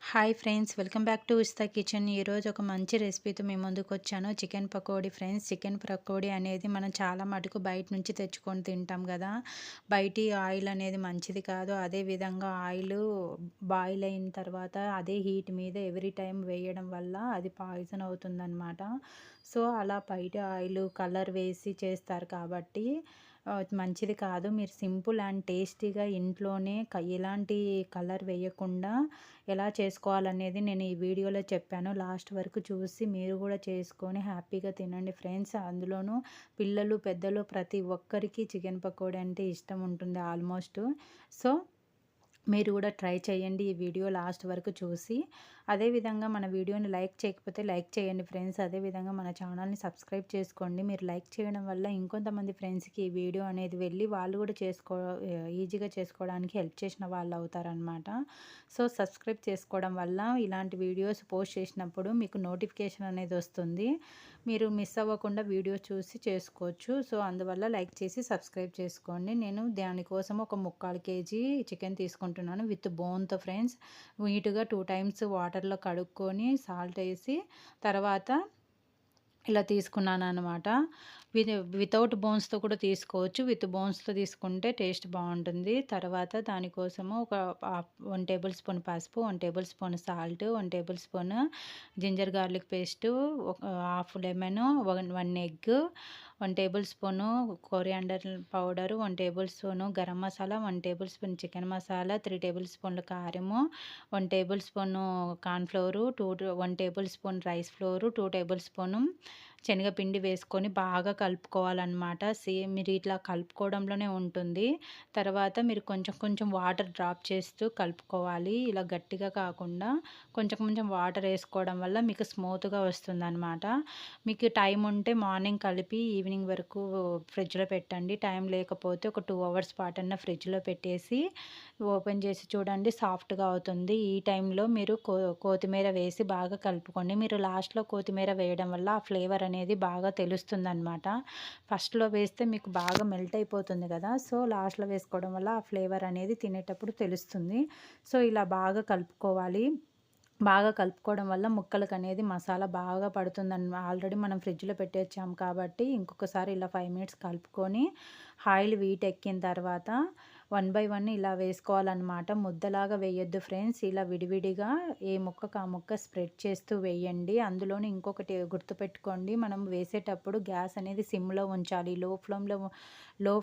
Hi friends, welcome back to Usta kitchen. ఈరోజు ఒక మంచి రెసిపీతో మీ ముందుకు వచ్చాను. Chicken pakodi friends. Chicken pakodi అనేది మనం చాలా మటుకు బయట నుంచి తెచ్చుకొని తింటాం కదా. బయటి ఆయిల్ అనేది మంచిది కాదు. అదేవిధంగా ఆయిల్ బాయిల్ అయిన తర్వాత అదే హీట్ మీద ఎవ్రీ టైం వేయడం వల్ల అది పాయిజన్ అవుతుందన్నమాట. సో అలా బయట ఆయిల్ కలర్ వేసి చేస్తారు కాబట్టి మంచిది కాదు. మీరు సింపుల్ అండ్ టేస్టీగా ఇంట్లోనే ఎలాంటి కలర్ వేయకుండా ఎలా చేసుకోవాలనేది నేను ఈ వీడియోలో చెప్పాను. లాస్ట్ వరకు చూసి మీరు కూడా చేసుకొని హ్యాపీగా తినండి ఫ్రెండ్స్. అందులోనూ పిల్లలు పెద్దలు ప్రతి ఒక్కరికి చికెన్ పకోడీ అంటే ఇష్టం ఉంటుంది ఆల్మోస్ట్. సో మీరు కూడా ట్రై చేయండి ఈ వీడియో లాస్ట్ వరకు చూసి. అదేవిధంగా మన వీడియోని లైక్ చేయకపోతే లైక్ చేయండి ఫ్రెండ్స్. అదేవిధంగా మన ఛానల్ని సబ్స్క్రైబ్ చేసుకోండి. మీరు లైక్ చేయడం వల్ల ఇంకొంతమంది ఫ్రెండ్స్కి ఈ వీడియో అనేది వెళ్ళి వాళ్ళు కూడా ఈజీగా చేసుకోవడానికి హెల్ప్ చేసిన వాళ్ళు అవుతారనమాట. సో సబ్స్క్రైబ్ చేసుకోవడం వల్ల ఇలాంటి వీడియోస్ పోస్ట్ చేసినప్పుడు మీకు నోటిఫికేషన్ అనేది వస్తుంది. మీరు మిస్ అవ్వకుండా వీడియో చూసి చేసుకోవచ్చు. సో అందువల్ల లైక్ చేసి సబ్స్క్రైబ్ చేసుకోండి. నేను దానికోసం ఒక 3/4 కేజీ చికెన్ తీసుకుంటున్నాను విత్ బోన్తో ఫ్రెండ్స్. నీట్గా 2 టైమ్స్ వాటర్లో కడుక్కొని సాల్ట్ వేసి తర్వాత ఇలా తీసుకున్నాననమాట. వితౌట్ బోన్స్‌తో కూడా తీసుకోవచ్చు. విత్ బోన్స్‌తో తీసుకుంటే టేస్ట్ బావుంటుంది. తర్వాత దానికోసము ఒక 1 టేబుల్ స్పూన్ పసుపు, 1 tablespoon salt, 1 tablespoon ginger garlic paste, ఒక half lemon, 1 egg, 1 tablespoon coriander powder, 1 tablespoon garam masala, 1 tablespoon chicken masala, 3 టేబుల్ స్పూన్లు కారము, 1 tablespoon corn flour, 1 tablespoon rice flour, 2 tablespoon శనగపిండి వేసుకొని బాగా కలుపుకోవాలన్నమాట. Same మీరు ఇట్లా కలుపుకోవడంలోనే ఉంటుంది. తర్వాత మీరు కొంచెం కొంచెం వాటర్ డ్రాప్ చేస్తూ కలుపుకోవాలి. ఇలా గట్టిగా కాకుండా కొంచెం కొంచెం వాటర్ వేసుకోవడం వల్ల మీకు స్మూత్‌గా వస్తుందన్నమాట. మీకు టైం ఉంటే మార్నింగ్ కలిపి ఈవినింగ్ వరకు ఫ్రిడ్జ్‌లో పెట్టండి. టైం లేకపోతే ఒక 2 అవర్స్ పాటన్నా ఫ్రిడ్జ్‌లో పెట్టేసి ఓపెన్ చేసి చూడండి, సాఫ్ట్‌గా అవుతుంది. ఈ టైంలో మీరు కొత్తిమీర వేసి బాగా కలుపుకోండి. మీరు లాస్ట్‌లో కొత్తిమీర వేయడం వల్ల ఆ ఫ్లేవర్ అనేది బాగా తెలుస్తుందనమాట. ఫస్ట్‌లో వేస్తే మీకు బాగా మెల్ట్ అయిపోతుంది కదా. సో లాస్ట్‌లో వేసుకోవడం వల్ల ఆ ఫ్లేవర్ అనేది తినేటప్పుడు తెలుస్తుంది. సో ఇలా బాగా కలుపుకోవాలి. బాగా కలుపుకోవడం వల్ల ముక్కలకనేది మసాలా బాగా ఆల్రెడీ మనం ఫ్రిడ్జ్‌లో పెట్టేచ్చాం కాబట్టి ఇంకొకసారి ఇలా 5 మినిట్స్ కలుపుకొని ఆయిల్ ఎక్కిన తర్వాత 1 బై 1 ఇలా వేసుకోవాలన్నమాట. ముద్దలాగా వేయొద్దు ఫ్రెండ్స్. ఇలా విడివిడిగా ఏ ముక్కకు ఆ ముక్క స్ప్రెడ్ చేస్తూ వేయండి. అందులోని ఇంకొకటి గుర్తుపెట్టుకోండి, మనం వేసేటప్పుడు గ్యాస్ అనేది సిమ్‌లో ఉంచాలి. లో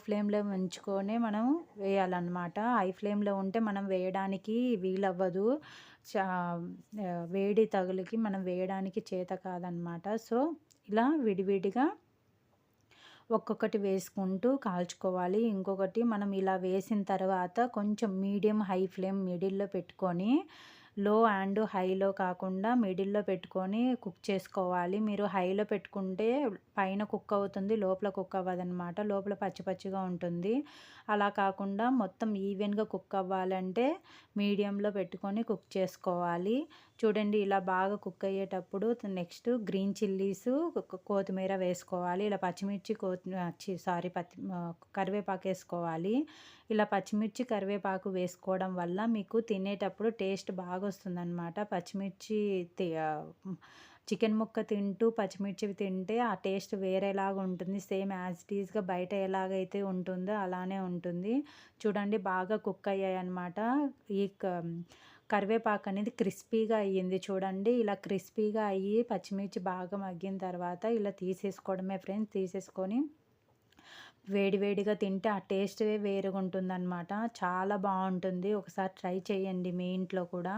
ఫ్లేమ్‌లో ఉంచుకొనే మనం వేయాలన్నమాట. హై ఫ్లేమ్‌లో ఉంటే మనం వేయడానికి వీలవ్వదు. చా వేడి తగులుకి మనం వేయడానికి చేత కాదనమాట. సో ఇలా విడివిడిగా ఒక్కొక్కటి వేసుకుంటూ కాల్చుకోవాలి. ఇంకొకటి మనం ఇలా వేసిన తర్వాత కొంచెం మీడియం, హై ఫ్లేమ్ మిడిల్‌లో పెట్టుకొని లో అండ్ హైలో కాకుండా మిడిల్‌లో పెట్టుకొని కుక్ చేసుకోవాలి. మీరు హైలో పెట్టుకుంటే పైన కుక్ అవుతుంది, లోపల కుక్ అవ్వదనమాట. లోపల పచ్చి పచ్చిగా ఉంటుంది. అలా కాకుండా మొత్తం ఈవెన్‌గా కుక్ అవ్వాలంటే మీడియంలో పెట్టుకొని కుక్ చేసుకోవాలి. చూడండి, ఇలా బాగా కుక్ అయ్యేటప్పుడు నెక్స్ట్ గ్రీన్ చిల్లీసు, కొత్తిమీర వేసుకోవాలి. ఇలా పచ్చిమిర్చి కరివేపాకు వేసుకోవాలి. ఇలా పచ్చిమిర్చి కరివేపాకు వేసుకోవడం వల్ల మీకు తినేటప్పుడు టేస్ట్ బాగా వస్తుందన్నమాట. చికెన్ ముక్క తింటూ పచ్చిమిర్చి తింటే ఆ టేస్ట్ వేరేలాగా ఉంటుంది. సేమ్ యాజ్ ఇట్ ఈస్‌గా బయట ఎలాగైతే ఉంటుందో అలానే ఉంటుంది. చూడండి, బాగా కుక్ అయ్యాయన్నమాట. ఈ కరివేపాకు అనేది క్రిస్పీగా అయ్యింది చూడండి. ఇలా క్రిస్పీగా అయ్యి పచ్చిమిర్చి బాగా మగ్గిన తర్వాత ఇలా తీసేసుకోవడమే ఫ్రెండ్స్. తీసేసుకొని వేడి వేడిగా తింటే ఆ టేస్టే వేరుగుంటుందనమాట. చాలా బావుంటుంది. ఒకసారి ట్రై చేయండి మీ ఇంట్లో కూడా.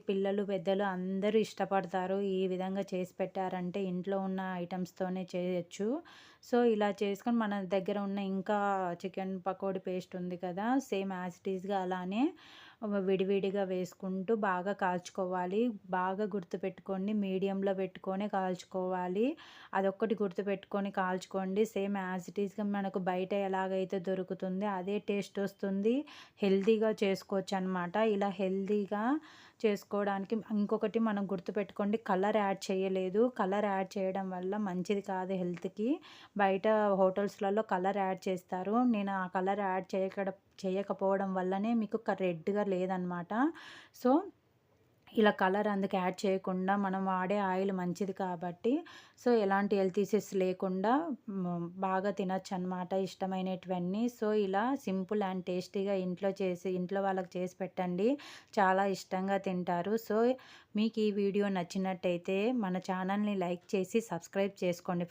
పిల్లలు, పెద్దలు అందరూ ఇష్టపడతారు. ఈ విధంగా చేసి పెట్టారంటే ఇంట్లో ఉన్న ఐటమ్స్‌తోనే చేయొచ్చు. సో ఇలా చేసుకొని మన దగ్గర ఉన్న ఇంకా చికెన్ పకోడీ పేస్ట్ ఉంది కదా, సేమ్ యాజ్ ఇట్ ఈస్‌గా అలానే విడివిడిగా వేసుకుంటూ బాగా కాల్చుకోవాలి. బాగా గుర్తుపెట్టుకోండి, మీడియంలో పెట్టుకొని కాల్చుకోవాలి. అదొక్కటి గుర్తుపెట్టుకొని కాల్చుకోండి. సేమ్ యాజ్ ఇట్ ఈస్‌గా మనకు బయట ఎలాగైతే దొరుకుతుంది అదే టేస్ట్ వస్తుంది. హెల్తీగా చేసుకోవచ్చనమాట. ఇలా హెల్తీగా చేసుకోవడానికి ఇంకొకటి మనం గుర్తుపెట్టుకోండి, కలర్ యాడ్ చేయలేదు. కలర్ యాడ్ చేయడం వల్ల మంచిది కాదు హెల్త్‌కి. బయట హోటల్స్‌లలో కలర్ యాడ్ చేస్తారు. నేను ఆ కలర్ చేయకపోవడం వల్లనే మీకు రెడ్‌గా లేదనమాట. సో ఇలా కలర్ అందుకు యాడ్ చేయకుండా మనం వాడే ఆయిల్ మంచిది కాబట్టి సో ఎలాంటి హెల్త్ ఇష్యూస్ లేకుండా బాగా తినొచ్చనమాట ఇష్టమైనటివన్నీ. సో ఇలా సింపుల్ అండ్ టేస్టీగా ఇంట్లో వాళ్ళకి చేసి పెట్టండి. చాలా ఇష్టంగా తింటారు. సో మీకు ఈ వీడియో నచ్చినట్టయితే మన ఛానల్‌ని లైక్ చేసి సబ్స్క్రైబ్ చేసుకోండి ఫ్రెండ్స్.